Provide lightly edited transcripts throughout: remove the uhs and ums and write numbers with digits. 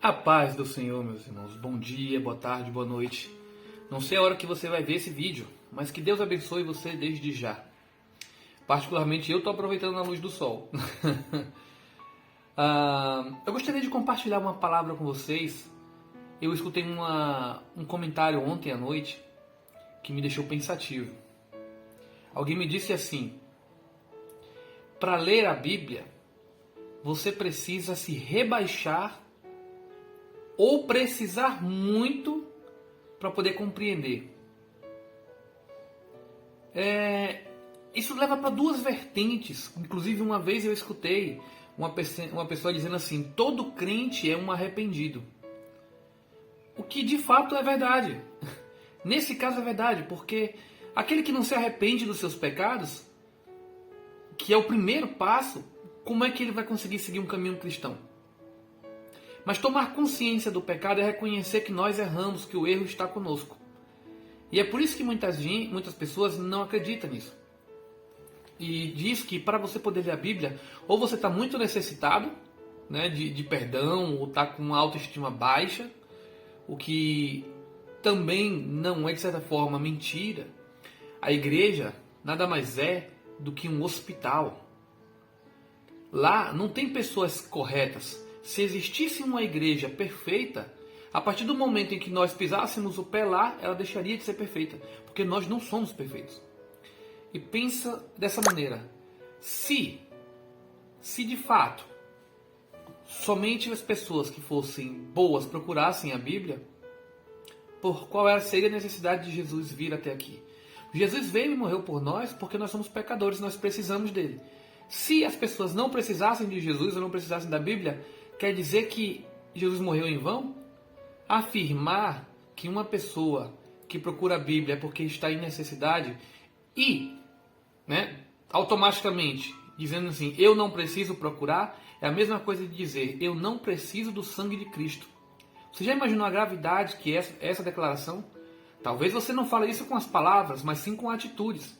A paz do Senhor, meus irmãos. Bom dia, boa tarde, boa noite. Não sei a hora que você vai ver esse vídeo, mas que Deus abençoe você desde já. Particularmente eu estou aproveitando a luz do sol. Eu gostaria de compartilhar uma palavra com vocês. Eu escutei um comentário ontem à noite que me deixou pensativo. Alguém me disse assim: para ler a Bíblia, você precisa se rebaixar ou precisar muito para poder compreender. Isso leva para duas vertentes. Inclusive, uma vez eu escutei uma pessoa dizendo assim: todo crente é um arrependido. O que de fato é verdade. Nesse caso é verdade, porque aquele que não se arrepende dos seus pecados, que é o primeiro passo, como é que ele vai conseguir seguir um caminho cristão? Mas tomar consciência do pecado é reconhecer que nós erramos, que o erro está conosco. E é por isso que muitas pessoas não acreditam nisso. E diz que para você poder ler a Bíblia, ou você está muito necessitado, né, de perdão, ou está com uma autoestima baixa, o que também não é, de certa forma, mentira. A igreja nada mais é do que um hospital. Lá não tem pessoas corretas. Se existisse uma igreja perfeita, a partir do momento em que nós pisássemos o pé lá, ela deixaria de ser perfeita, porque nós não somos perfeitos. E pensa dessa maneira: se de fato somente as pessoas que fossem boas procurassem a Bíblia, por qual seria a necessidade de Jesus vir até aqui? Jesus veio e morreu por nós porque nós somos pecadores, nós precisamos dele. Se as pessoas não precisassem de Jesus ou não precisassem da Bíblia, quer dizer que Jesus morreu em vão? Afirmar que uma pessoa que procura a Bíblia é porque está em necessidade e, automaticamente dizendo assim, eu não preciso procurar, é a mesma coisa de dizer, eu não preciso do sangue de Cristo. Você já imaginou a gravidade que é essa declaração? Talvez você não fale isso com as palavras, mas sim com atitudes.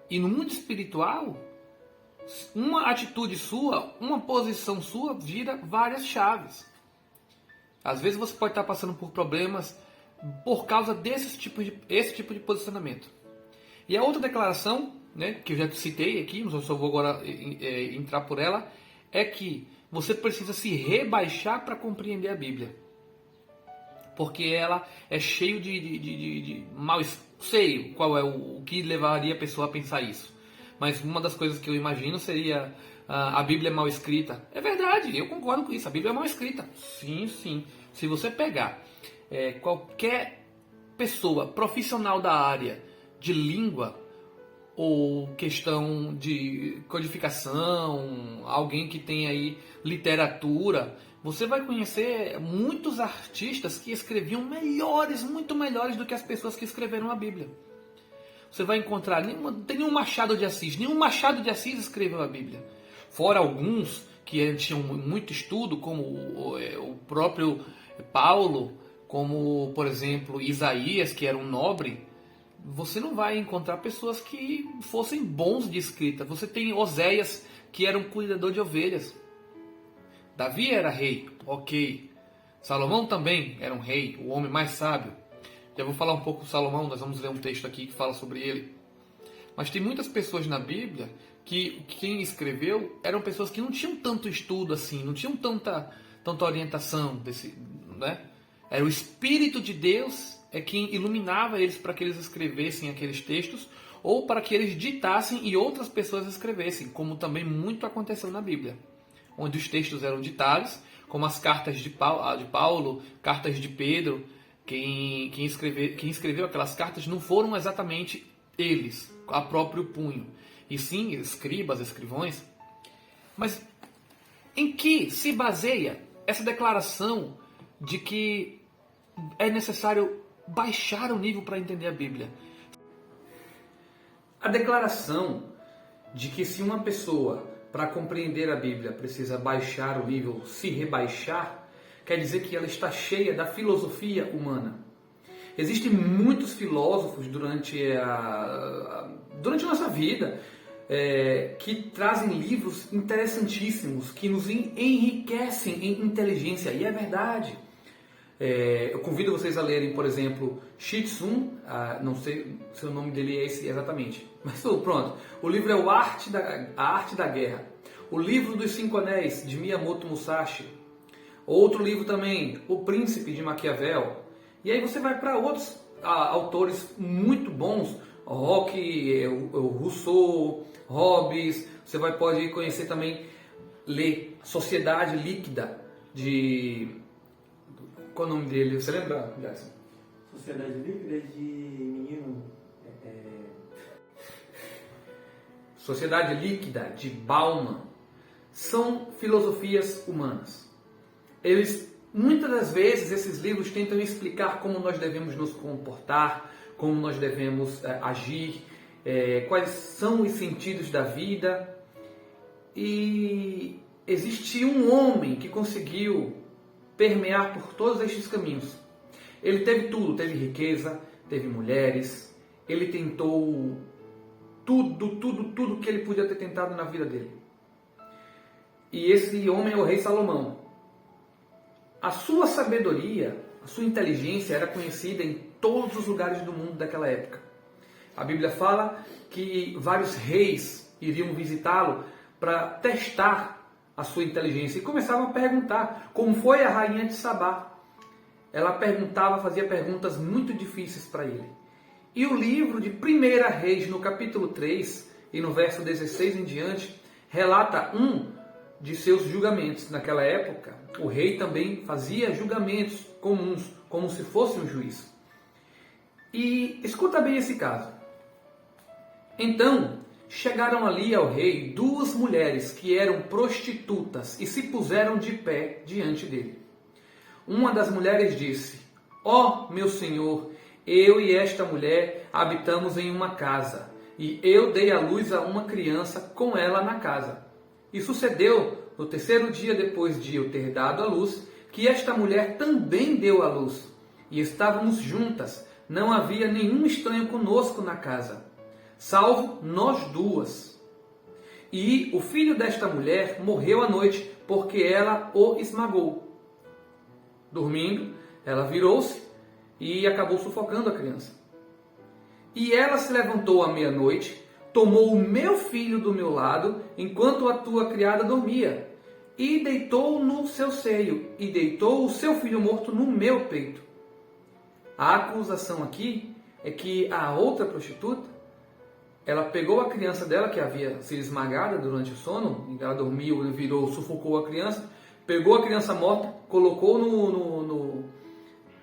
E no mundo espiritual, uma atitude sua, uma posição sua, vira várias chaves. Às vezes você pode estar passando por problemas por causa esse tipo de posicionamento. E a outra declaração, que eu já citei aqui, mas eu só vou agora entrar por ela, é que você precisa se rebaixar para compreender a Bíblia. Porque ela é cheio de mal. Sei qual é o que levaria a pessoa a pensar isso. Mas uma das coisas que eu imagino seria a Bíblia é mal escrita. É verdade, eu concordo com isso. A Bíblia é mal escrita. Sim, sim. Se você pegar qualquer pessoa profissional da área de língua ou questão de codificação, alguém que tem aí literatura, você vai conhecer muitos artistas que escreviam muito melhores do que as pessoas que escreveram a Bíblia. Você vai encontrar, tem nenhum Machado de Assis. Nenhum Machado de Assis escreveu a Bíblia. Fora alguns que tinham muito estudo, como o próprio Paulo, como, por exemplo, Isaías, que era um nobre. Você não vai encontrar pessoas que fossem bons de escrita. Você tem Oséias, que era um cuidador de ovelhas. Davi era rei, ok. Salomão também era um rei, o homem mais sábio. Já vou falar um pouco de Salomão, nós vamos ler um texto aqui que fala sobre ele. Mas tem muitas pessoas na Bíblia que quem escreveu eram pessoas que não tinham tanto estudo assim, não tinham tanta orientação. Era o Espírito de Deus quem iluminava eles para que eles escrevessem aqueles textos ou para que eles ditassem e outras pessoas escrevessem, como também muito aconteceu na Bíblia, onde os textos eram ditados, como as cartas de Paulo, cartas de Pedro. Quem escreveu aquelas cartas não foram exatamente eles, a próprio punho, e sim escribas, escrivões. Mas em que se baseia essa declaração de que é necessário baixar o nível para entender a Bíblia? A declaração de que se uma pessoa, para compreender a Bíblia, precisa baixar o nível, se rebaixar, quer dizer que ela está cheia da filosofia humana. Existem muitos filósofos durante a nossa vida. que trazem livros interessantíssimos, que nos enriquecem em inteligência, e é verdade. Eu convido vocês a lerem, por exemplo, Shi Tzu, não sei se o nome dele é esse exatamente, mas pronto. O livro é A Arte da Guerra. O livro dos Cinco Anéis, de Miyamoto Musashi. Outro livro também, O Príncipe, de Maquiavel. E aí você vai para outros autores muito bons, Rousseau, Hobbes. Você pode conhecer também, ler Sociedade Líquida, de... Qual é o nome dele? Você lembra, Jackson? Sociedade Líquida de menino... Sociedade Líquida, de Bauman. São filosofias humanas. Muitas das vezes, esses livros tentam explicar como nós devemos nos comportar, como nós devemos agir, quais são os sentidos da vida. E existe um homem que conseguiu permear por todos estes caminhos. Ele teve tudo, teve riqueza, teve mulheres, ele tentou tudo que ele podia ter tentado na vida dele. E esse homem é o rei Salomão. A sua sabedoria, a sua inteligência era conhecida em todos os lugares do mundo daquela época. A Bíblia fala que vários reis iriam visitá-lo para testar a sua inteligência e começavam a perguntar, como foi a rainha de Sabá. Ela fazia perguntas muito difíceis para ele. E o livro de 1 Reis, no capítulo 3 e no verso 16 em diante, relata um de seus julgamentos. Naquela época, o rei também fazia julgamentos comuns, como se fosse um juiz. E escuta bem esse caso. Então, chegaram ali ao rei 2 mulheres que eram prostitutas e se puseram de pé diante dele. Uma das mulheres disse: Ó, meu senhor, eu e esta mulher habitamos em uma casa, e eu dei à luz a uma criança com ela na casa. E sucedeu, no 3º dia depois de eu ter dado à luz, que esta mulher também deu à luz. E estávamos juntas, não havia nenhum estranho conosco na casa, salvo nós 2. E o filho desta mulher morreu à noite, porque ela o esmagou. Dormindo, ela virou-se e acabou sufocando a criança. E ela se levantou à meia-noite, tomou o meu filho do meu lado, enquanto a tua criada dormia, e deitou no seu seio, e deitou o seu filho morto no meu peito. A acusação aqui é que a outra prostituta, ela pegou a criança dela, que havia sido esmagada durante o sono, ela dormiu, virou, sufocou a criança, pegou a criança morta, colocou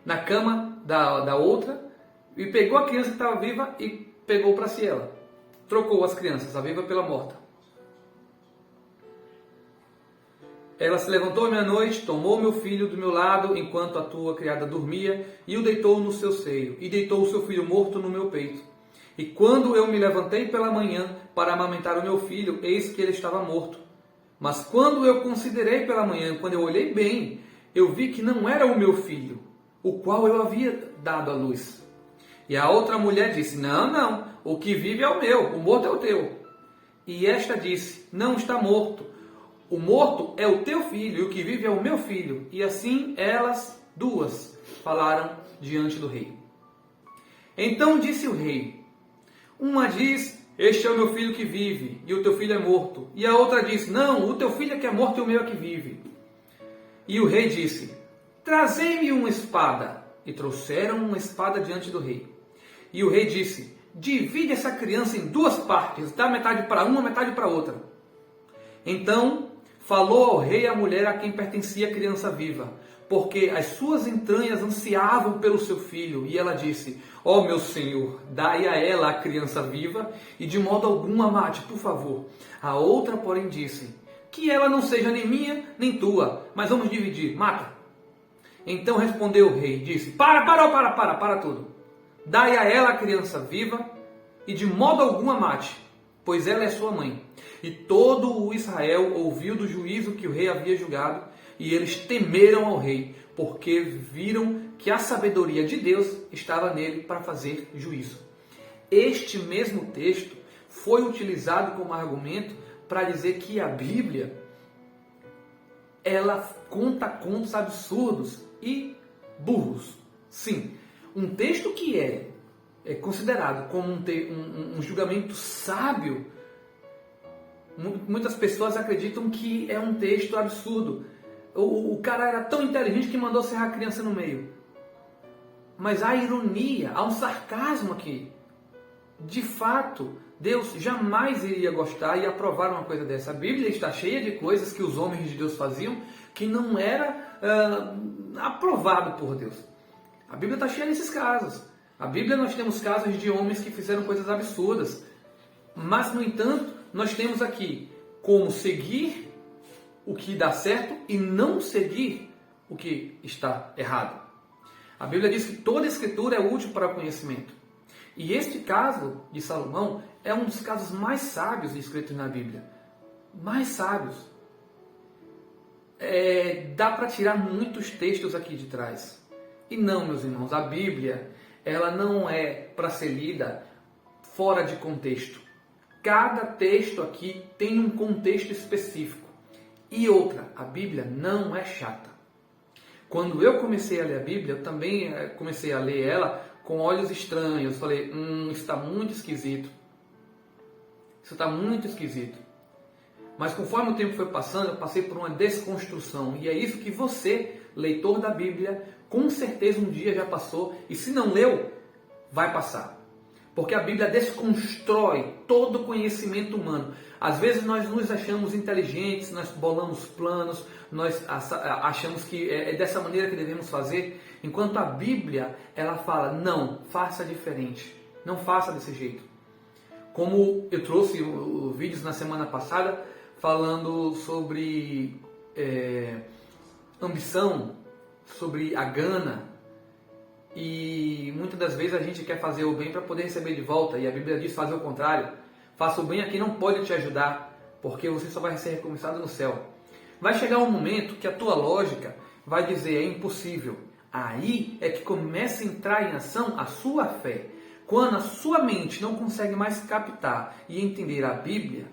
na cama da outra, e pegou a criança que estava viva e pegou para si ela. Trocou as crianças, a viva pela morta. Ela se levantou à meia-noite, tomou meu filho do meu lado, enquanto a tua criada dormia, e o deitou no seu seio, e deitou o seu filho morto no meu peito. E quando eu me levantei pela manhã para amamentar o meu filho, eis que ele estava morto. Mas quando eu considerei pela manhã, quando eu olhei bem, eu vi que não era o meu filho, o qual eu havia dado à luz. E a outra mulher disse: Não, o que vive é o meu, o morto é o teu. E esta disse: Não está morto, o morto é o teu filho, e o que vive é o meu filho. E assim elas 2 falaram diante do rei. Então disse o rei: Uma diz: Este é o meu filho que vive, e o teu filho é morto. E a outra diz: Não, o teu filho é que é morto e o meu é que vive. E o rei disse: Trazei-me uma espada. E trouxeram uma espada diante do rei. E o rei disse: Divide essa criança em 2 partes, dá metade para uma, metade para outra. Então falou ao rei a mulher a quem pertencia a criança viva, porque as suas entranhas ansiavam pelo seu filho. E ela disse: Ó meu senhor, dai a ela a criança viva, e de modo algum a mate, por favor. A outra, porém, disse: Que ela não seja nem minha, nem tua, mas vamos dividir, mata. Então respondeu o rei, disse: Para tudo. Dai a ela a criança viva, e de modo algum a mate, pois ela é sua mãe. E todo o Israel ouviu do juízo que o rei havia julgado, e eles temeram ao rei, porque viram que a sabedoria de Deus estava nele para fazer juízo. Este mesmo texto foi utilizado como argumento para dizer que a Bíblia ela conta contos absurdos e burros. Sim, um texto que é considerado como um julgamento sábio, muitas pessoas acreditam que é um texto absurdo. O cara era tão inteligente que mandou serrar a criança no meio. Mas há ironia, há um sarcasmo aqui. De fato, Deus jamais iria gostar e aprovar uma coisa dessa. A Bíblia está cheia de coisas que os homens de Deus faziam que não era aprovado por Deus. A Bíblia está cheia desses casos. A Bíblia nós temos casos de homens que fizeram coisas absurdas. Mas, no entanto, nós temos aqui como seguir o que dá certo e não seguir o que está errado. A Bíblia diz que toda a Escritura é útil para o conhecimento. E este caso de Salomão é um dos casos mais sábios escritos na Bíblia. Mais sábios. Dá para tirar muitos textos aqui de trás. E não, meus irmãos, a Bíblia ela não é para ser lida fora de contexto. Cada texto aqui tem um contexto específico. E outra, a Bíblia não é chata. Quando eu comecei a ler a Bíblia, eu também comecei a ler ela com olhos estranhos. Falei, isso está muito esquisito. Isso está muito esquisito. Mas conforme o tempo foi passando, eu passei por uma desconstrução. E é isso que você, leitor da Bíblia, com certeza um dia já passou. E se não leu, vai passar. Porque a Bíblia desconstrói todo o conhecimento humano. Às vezes nós nos achamos inteligentes, nós bolamos planos, nós achamos que é dessa maneira que devemos fazer. Enquanto a Bíblia, ela fala, não, faça diferente. Não faça desse jeito. Como eu trouxe vídeos na semana passada falando sobre ambição, sobre a gana. E muitas das vezes a gente quer fazer o bem para poder receber de volta. E a Bíblia diz fazer o contrário. Faça o bem a quem não pode te ajudar, porque você só vai ser recompensado no céu. Vai chegar um momento que a tua lógica vai dizer é impossível. Aí é que começa a entrar em ação a sua fé. Quando a sua mente não consegue mais captar e entender a Bíblia,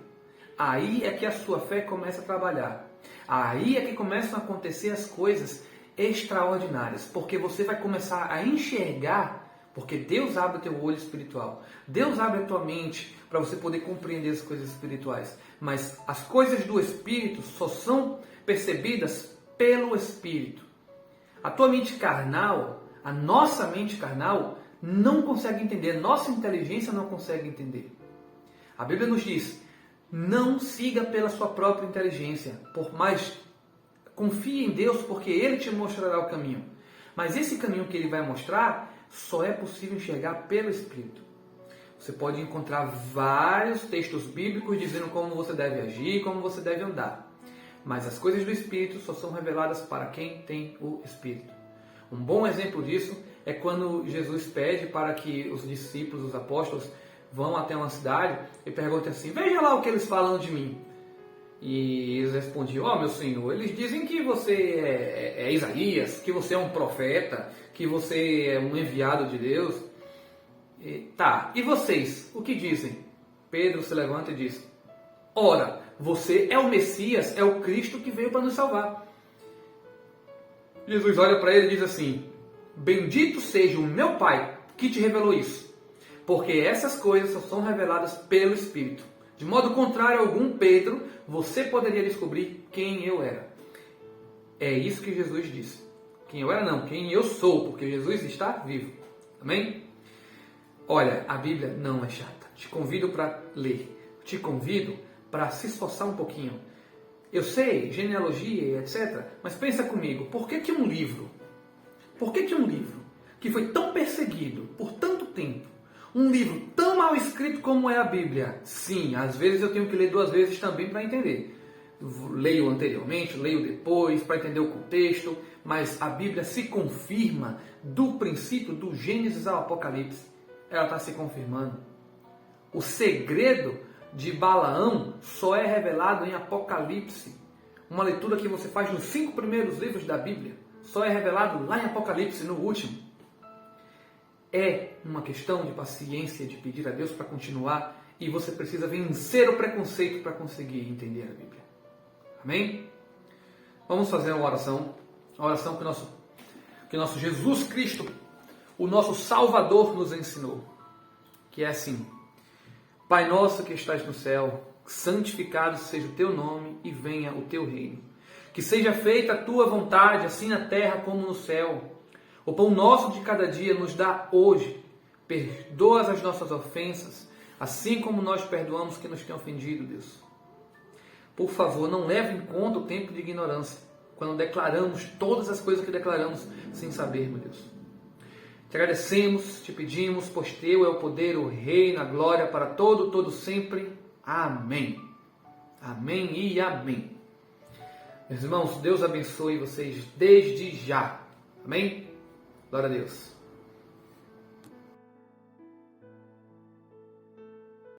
aí é que a sua fé começa a trabalhar. Aí é que começam a acontecer as coisas extraordinárias, porque você vai começar a enxergar, porque Deus abre o teu olho espiritual, Deus abre a tua mente para você poder compreender as coisas espirituais, mas as coisas do Espírito só são percebidas pelo Espírito. A tua mente carnal, a nossa mente carnal, não consegue entender, nossa inteligência não consegue entender. A Bíblia nos diz, não siga pela sua própria inteligência, por mais confie em Deus porque Ele te mostrará o caminho. Mas esse caminho que Ele vai mostrar só é possível enxergar pelo Espírito. Você pode encontrar vários textos bíblicos dizendo como você deve agir, como você deve andar. Mas as coisas do Espírito só são reveladas para quem tem o Espírito. Um bom exemplo disso é quando Jesus pede para que os discípulos, os apóstolos, vão até uma cidade e perguntem assim, veja lá o que eles falam de mim. E eles respondiam, meu Senhor, eles dizem que você é Isaías, que você é um profeta, que você é um enviado de Deus. E vocês, o que dizem? Pedro se levanta e diz, ora, você é o Messias, é o Cristo que veio para nos salvar. Jesus olha para ele e diz assim, bendito seja o meu Pai que te revelou isso, porque essas coisas só são reveladas pelo Espírito. De modo contrário a algum, Pedro, você poderia descobrir quem eu era. É isso que Jesus disse. Quem eu era não, quem eu sou, porque Jesus está vivo. Amém? Olha, a Bíblia não é chata. Te convido para ler. Te convido para se esforçar um pouquinho. Eu sei, genealogia, etc. Mas pensa comigo, por que um livro que foi tão perseguido por tanto tempo, um livro tão mal escrito como é a Bíblia, sim, às vezes eu tenho que ler 2 vezes também para entender. Leio anteriormente, leio depois, para entender o contexto, mas a Bíblia se confirma do princípio, do Gênesis ao Apocalipse. Ela está se confirmando. O segredo de Balaão só é revelado em Apocalipse. Uma leitura que você faz nos 5 primeiros livros da Bíblia, só é revelado lá em Apocalipse, no último. É uma questão de paciência, de pedir a Deus para continuar E você precisa vencer o preconceito para conseguir entender a Bíblia. Amém? Vamos fazer uma oração que nosso Jesus Cristo, o nosso Salvador, nos ensinou. Que é assim: Pai nosso que estás no céu, santificado seja o teu nome e venha o teu reino. Que seja feita a tua vontade, assim na terra como no céu. O pão nosso de cada dia nos dá hoje. Perdoa as nossas ofensas, assim como nós perdoamos quem nos tem ofendido, Deus. Por favor, não leve em conta o tempo de ignorância, quando declaramos todas as coisas que declaramos sem saber, meu Deus. Te agradecemos, te pedimos, pois teu é o poder, o reino, a glória para todo sempre. Amém. Amém e amém. Meus irmãos, Deus abençoe vocês desde já. Amém? Glória a Deus.